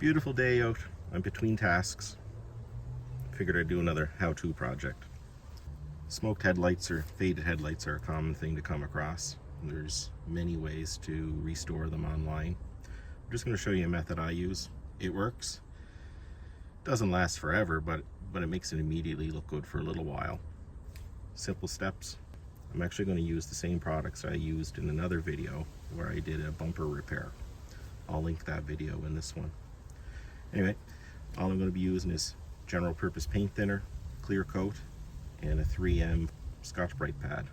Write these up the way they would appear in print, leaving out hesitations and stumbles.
Beautiful day out. I'm between tasks. Figured I'd do another how-to project. Smoked headlights or faded headlights are a common thing to come across. There's many ways to restore them online. I'm just going to show you a method I use. It works. Doesn't last forever, but it makes it immediately look good for a little while. Simple steps. I'm actually going to use the same products I used in another video where I did a bumper repair. I'll link that video in this one. Anyway, all I'm going to be using is general purpose paint thinner, clear coat, and a 3M Scotch-Brite pad.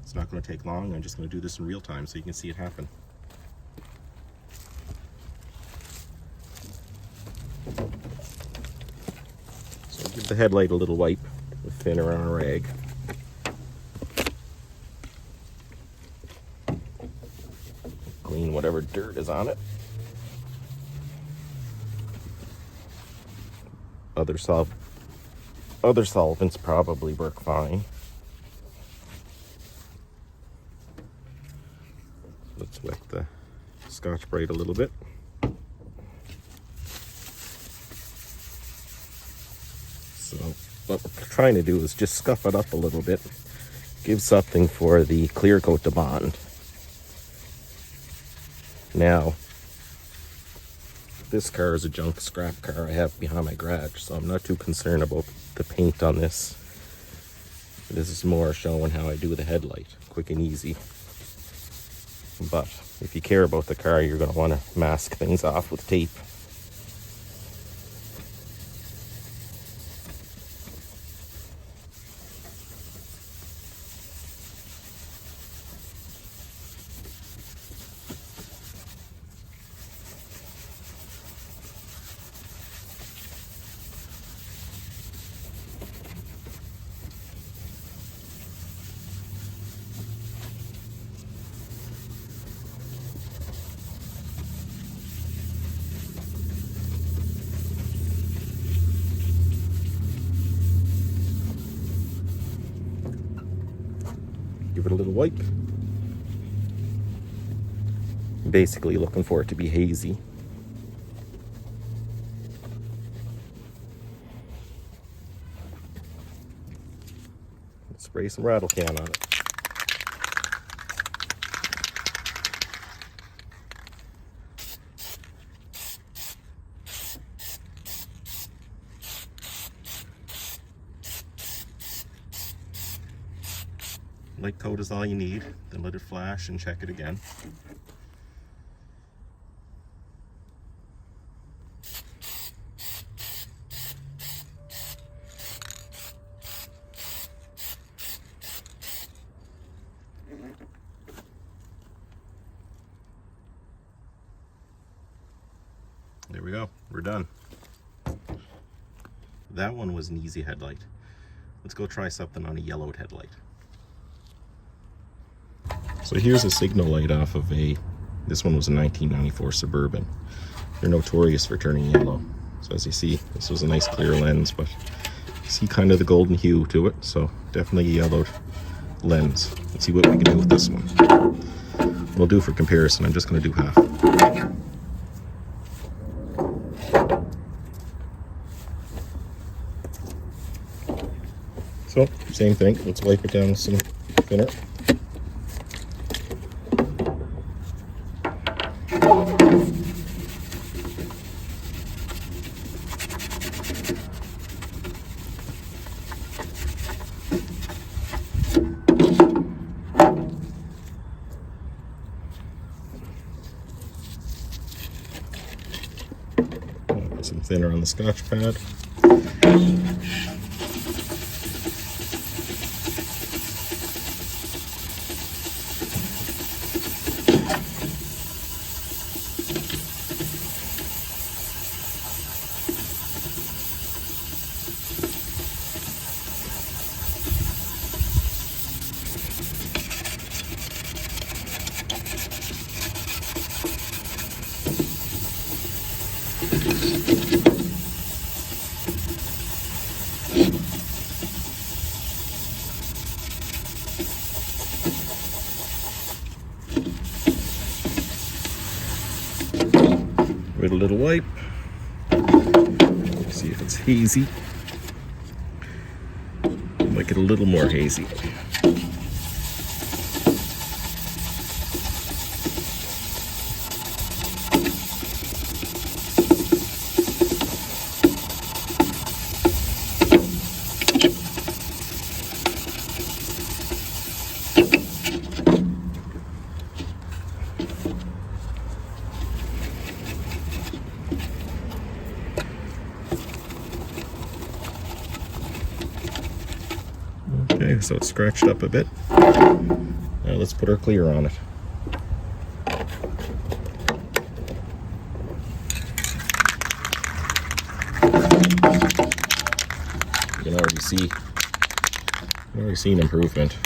It's not going to take long. I'm just going to do this in real time so you can see it happen. So give the headlight a little wipe with thinner on a rag. Clean whatever dirt is on it. Other solvents probably work fine. Let's wet the Scotch-Brite a little bit. So what we're trying to do is just scuff it up a little bit. Give something for the clear coat to bond. Now, this car is a junk scrap car I have behind my garage, so I'm not too concerned about the paint on this. This is more showing how I do the headlight, quick and easy. But if you care about the car, you're going to want to mask things off with tape. Give it a little wipe. Basically looking for it to be hazy. Spray some rattle can on it. Light coat is all you need, then let it flash and check it again. There we go, we're done. That one was an easy headlight. Let's go try something on a yellowed headlight. So here's a signal light off of this one was a 1994 Suburban. They're notorious for turning yellow. So as you see, this was a nice clear lens, but you see kind of the golden hue to it. So definitely a yellowed lens. Let's see what we can do with this one. We'll do for comparison, I'm just going to do half. So, same thing, let's wipe it down with some thinner. Put some thinner on the Scotch pad. it a little wipe. See if it's hazy. Make it a little more hazy. Okay, so it's scratched up a bit. Now let's put our clear on it. You can already see an improvement.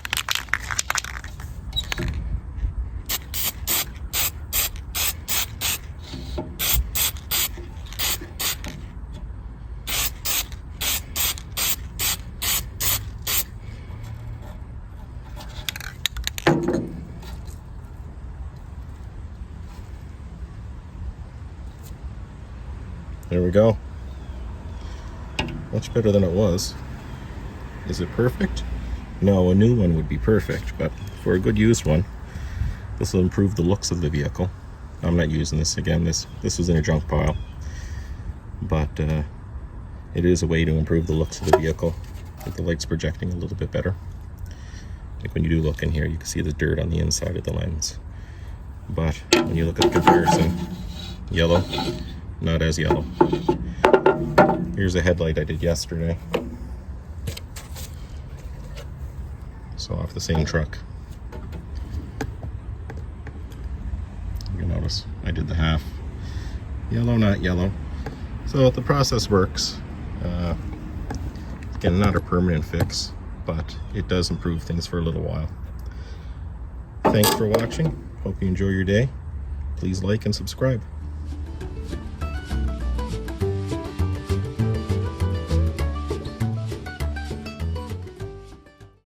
There we go. Much better than it was. Is it perfect? No, a new one would be perfect, but for a good used one, this will improve the looks of the vehicle. I'm not using this again. This was in a junk pile, but it is a way to improve the looks of the vehicle with the lights projecting a little bit better. Like when you do look in here, you can see the dirt on the inside of the lens. But when you look at the comparison, yellow, not as yellow. Here's a headlight I did yesterday. So off the same truck. You notice I did the half. Yellow, not yellow. So the process works. Again, not a permanent fix, but it does improve things for a little while. Thanks for watching. Hope you enjoy your day. Please like and subscribe.